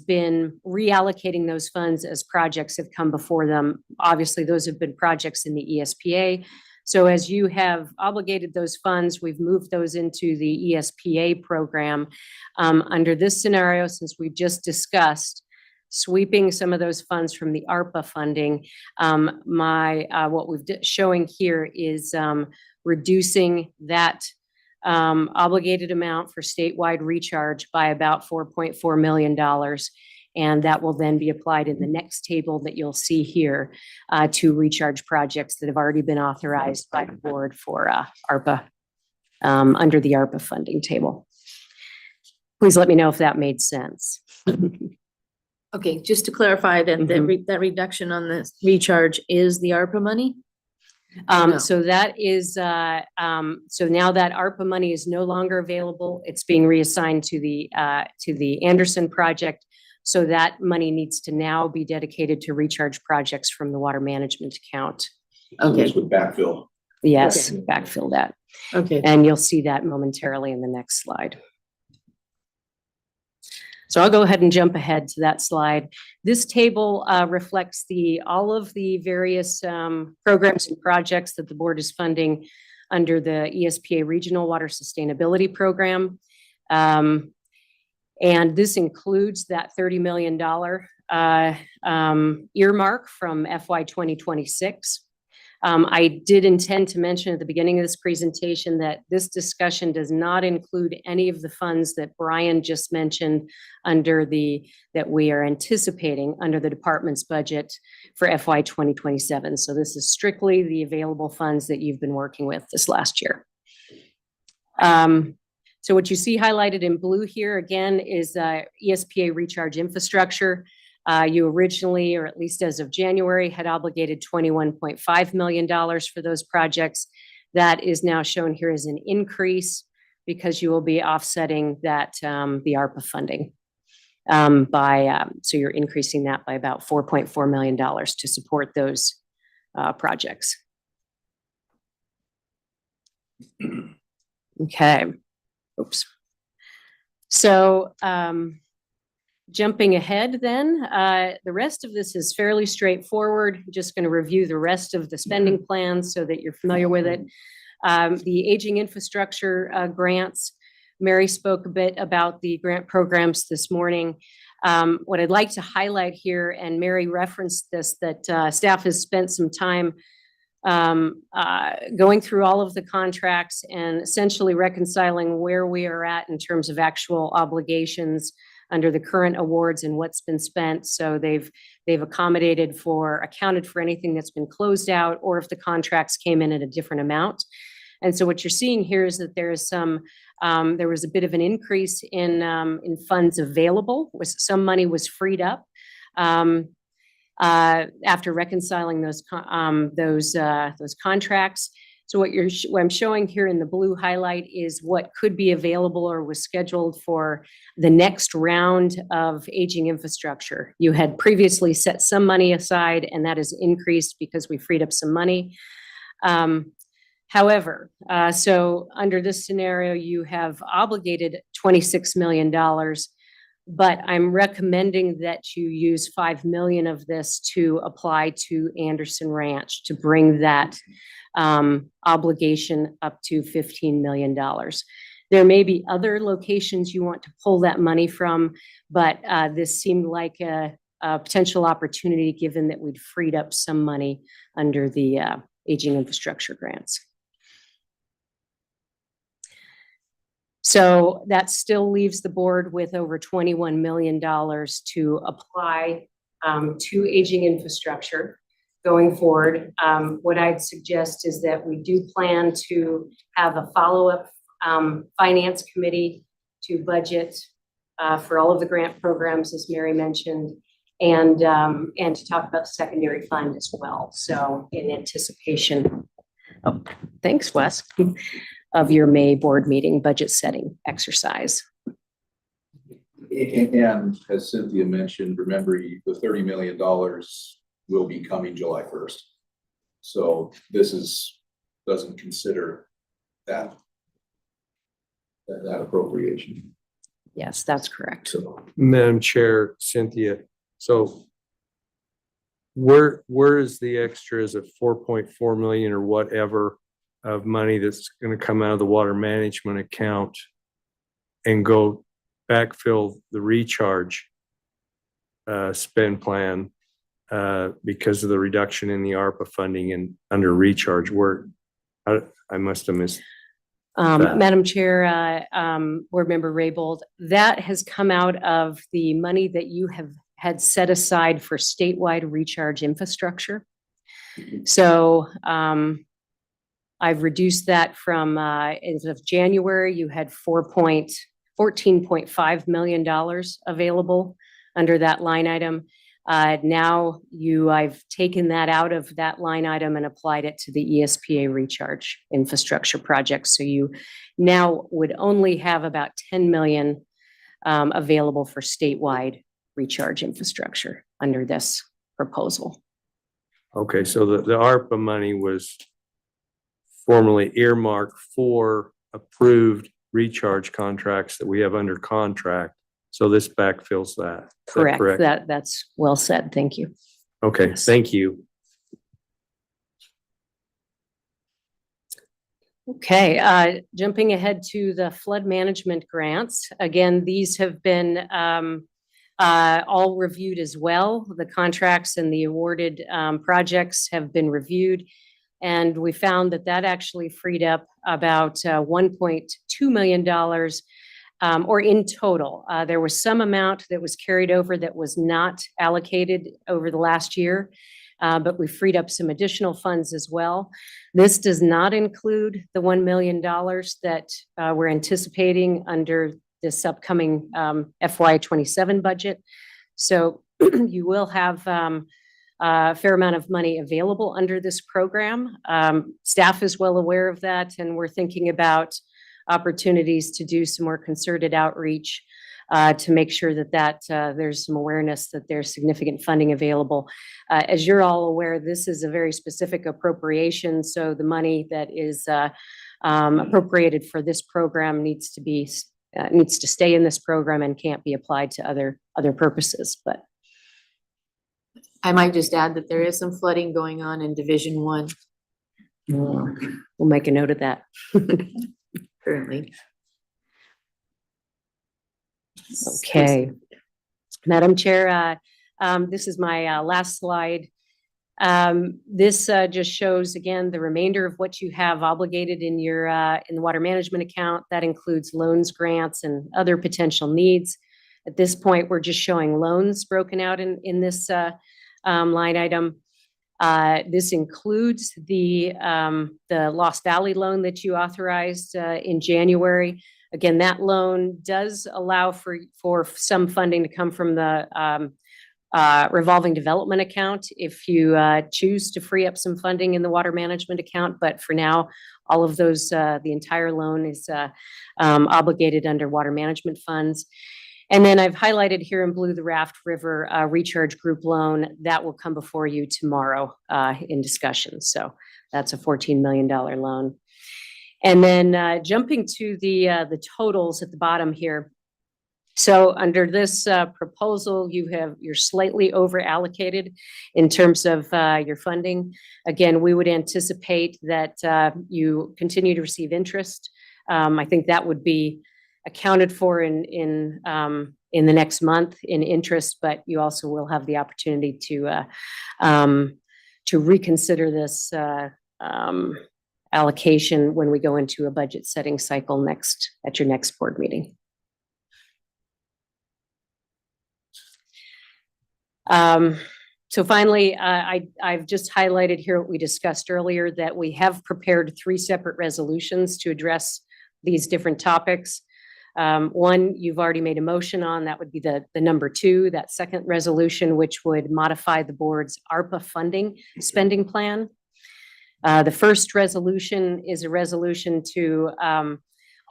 been reallocating those funds as projects have come before them. Obviously, those have been projects in the ESPA. So as you have obligated those funds, we've moved those into the ESPA program. Under this scenario, since we just discussed sweeping some of those funds from the ARPA funding, what we've showing here is reducing that obligated amount for statewide recharge by about $4.4 million. And that will then be applied in the next table that you'll see here to recharge projects that have already been authorized by the board for ARPA, under the ARPA funding table. Please let me know if that made sense. Okay, just to clarify that that reduction on the recharge is the ARPA money? No. So that is, so now that ARPA money is no longer available, it's being reassigned to the Anderson project. So that money needs to now be dedicated to recharge projects from the water management account. Okay, This would backfill. Yes, Okay. backfill that. okay. And you'll see that momentarily in the next slide. So I'll go ahead and jump ahead to that slide. This table reflects all of the various programs and projects that the board is funding under the ESPA Regional Water Sustainability Program. And this includes that $30 million earmark from FY 2026. I did intend to mention at the beginning of this presentation that this discussion does not include any of the funds that Brian just mentioned that we are anticipating under the department's budget for FY 2027. So this is strictly the available funds that you've been working with this last year. So what you see highlighted in blue here again is ESPA recharge infrastructure. You originally, or at least as of January, had obligated $21.5 million for those projects. That is now shown here as an increase because you will be offsetting that, the ARPA funding so you're increasing that by about $4.4 million to support those projects. Okay. Oops. So, jumping ahead then, the rest of this is fairly straightforward. Just going to review the rest of the spending plans so that you're familiar with it. The aging infrastructure grants, Mary spoke a bit about the grant programs this morning. What I'd like to highlight here, and Mary referenced this, that staff has spent some time going through all of the contracts and essentially reconciling where we are at in terms of actual obligations under the current awards and what's been spent. So they've accounted for anything that's been closed out, or if the contracts came in at a different amount. And so what you're seeing here is that there is there was a bit of an increase in funds available. Some money was freed up after reconciling those contracts. So what I'm showing here in the blue highlight is what could be available or was scheduled for the next round of aging infrastructure. You had previously set some money aside, and that has increased because we freed up some money. However, so under this scenario, you have obligated $26 million, but I'm recommending that you use 5 million of this to apply to Anderson Ranch to bring that obligation up to $15 million. There may be other locations you want to pull that money from, but this seemed like a potential opportunity given that we'd freed up some money under the aging infrastructure grants. So that still leaves the board with over $21 million to apply to aging infrastructure going forward. What I'd suggest is that we do plan to have a follow-up finance committee to budget for all of the grant programs, as Mary mentioned, and to talk about the secondary fund as well. So in anticipation, oh, thanks, Wes, of your May board meeting budget setting exercise. And as Cynthia mentioned, remember the $30 million will be coming July 1st. So this doesn't consider that appropriation. Yes, that's correct. So Madam Chair, Cynthia, so where is the extra? Is it 4.4 million or whatever of money that's going to come out of the water management account and go backfill the recharge spend plan because of the reduction in the ARPA funding and under recharge work? I must have missed. Madam Chair, Board Member Raybould, that has come out of the money that you had set aside for statewide recharge infrastructure. So I've reduced that from as of January, you had $14.5 million available under that line item. Now I've taken that out of that line item and applied it to the ESPA recharge infrastructure project. So you now would only have about 10 million available for statewide recharge infrastructure under this proposal. Okay, so the ARPA money was formerly earmarked for approved recharge contracts that we have under contract. So this backfills that. Is that Correct. That's well said. Thank you. Okay, Yes. thank you. Okay, jumping ahead to the flood management grants. Again, these have been all reviewed as well. The contracts and the awarded projects have been reviewed. And we found that actually freed up about $1.2 million or in total. There was some amount that was carried over that was not allocated over the last year, but we freed up some additional funds as well. This does not include the $1 million that we're anticipating under this upcoming FY27 budget. So you will have a fair amount of money available under this program. Staff is well aware of that, and we're thinking about opportunities to do some more concerted outreach to make sure that there's some awareness that there's significant funding available. As you're all aware, this is a very specific appropriation, so the money that is appropriated for this program needs to stay in this program and can't be applied to other purposes. But I might just add that there is some flooding going on in Division 1 we'll make a note of that. currently. Okay. Madam Chair, this is my last slide. This just shows again the remainder of what you have obligated in your in the water management account. That includes loans, grants, and other potential needs. At this point, we're just showing loans broken out in this line item. This includes the Lost Valley loan that you authorized in January. Again, that loan does allow for some funding to come from the revolving development account if you choose to free up some funding in the water management account. But for now, all of those, the entire loan is obligated under water management funds. And then I've highlighted here in blue the Raft River Recharge Group loan that will come before you tomorrow in discussion. So that's a $14 million loan. And then jumping to the totals at the bottom here. So under this proposal, you're slightly over allocated in terms of your funding. Again, we would anticipate that you continue to receive interest. I think that would be accounted for in the next month in interest, but you also will have the opportunity to reconsider this allocation when we go into a budget setting cycle at your next board meeting. So finally, I've just highlighted here what we discussed earlier, that we have prepared 3 separate resolutions to address these different topics. One, you've already made a motion on, that would be the number 2, that second resolution, which would modify the board's ARPA funding spending plan. The first resolution is a resolution to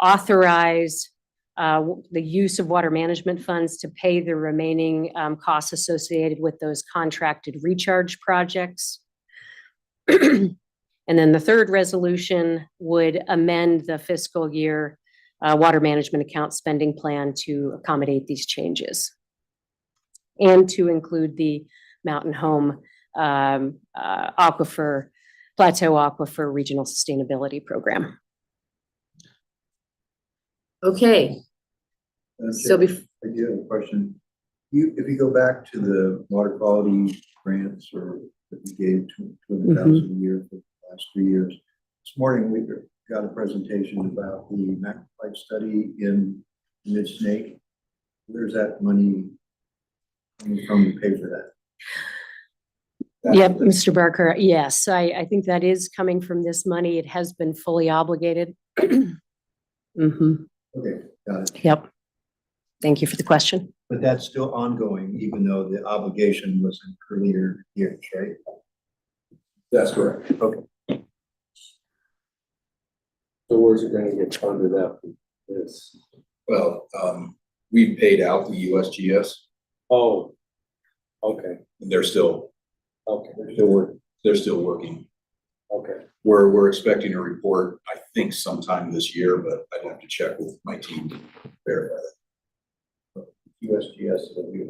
authorize the use of water management funds to pay the remaining costs associated with those contracted recharge projects. And then the third resolution would amend the fiscal year water management account spending plan to accommodate these changes and to include the Mountain Home Aquifer, Plateau Aquifer Regional Sustainability Program. Okay. So I do have a question. If you go back to the water quality grants or that we gave $200,000 a year for the last 3 years, this morning we got a presentation about the McMahon study in Mid-Snake. Where's that money coming from to pay for that? Yep, Mr. Barker. Yes, I think that is coming from this money. It has been fully obligated. Mm-hmm. Okay, got it. Yep. Thank you for the question. But that's still ongoing, even though the obligation was in earlier years, right? That's correct. Okay. So where's it gonna get funded after this? Well, we paid out the USGS, Oh, okay, and they're still okay, working. okay. We're expecting a report, I think sometime this year, but I'd have to check with my team to verify that. USGS will be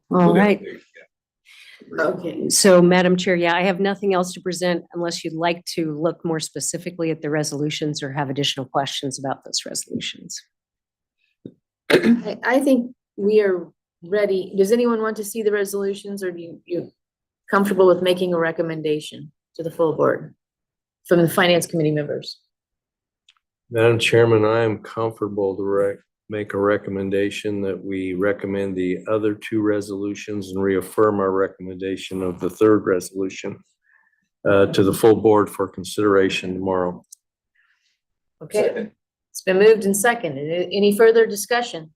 All right. Okay. So, Madam Chair, yeah, I have nothing else to present unless you'd like to look more specifically at the resolutions or have additional questions about those resolutions. I think we are ready. Does anyone want to see the resolutions, or you comfortable with making a recommendation to the full board from the Finance Committee members? Madam Chairman, I am comfortable to make a recommendation that we recommend the other 2 resolutions and reaffirm our recommendation of the 3rd resolution to the full board for consideration tomorrow. Okay, it's been moved and seconded. Any further discussion?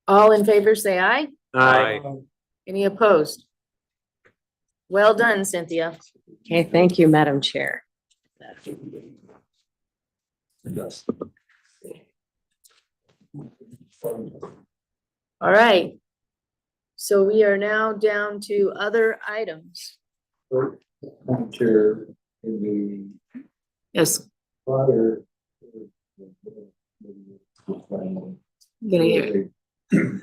All in favor, say aye. Aye. Any opposed? Well done, Cynthia. Okay, thank you, Madam Chair. All right. So we are now down to other items. Chair, in Yes. the prior. Gonna hear. In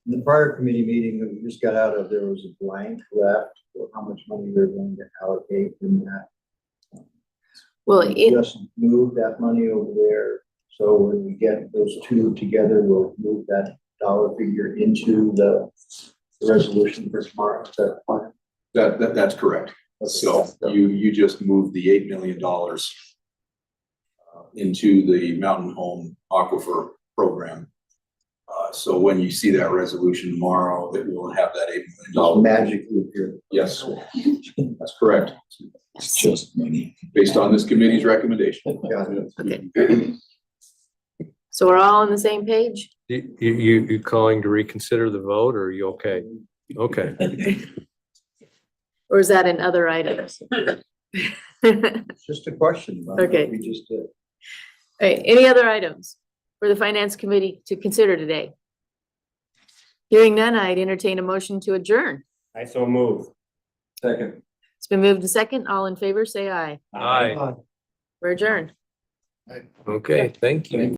the prior committee meeting that we just got out of, there was a blank left for how much money they're going to allocate in that. Well, We just move that money over there. So when we get those 2 together, we'll move that dollar figure into the resolution for tomorrow. Is that fine? That's correct. So you just moved the $8 million into the Mountain Home Aquifer program. So when you see that resolution tomorrow, it will have that $8 million. Magically appear. Yes, that's correct. It's just money based on this committee's recommendation. Got it. okay. So we're all on the same page? You calling to reconsider the vote or are you okay? Okay. Or is that in other items? It's just a question. about what Okay. We just did. Alright, any other items for the finance committee to consider today? Hearing none, I'd entertain a motion to adjourn. I so move. Second. It's been moved to second. All in favor, say aye. Aye. We're adjourned. Okay, thank you.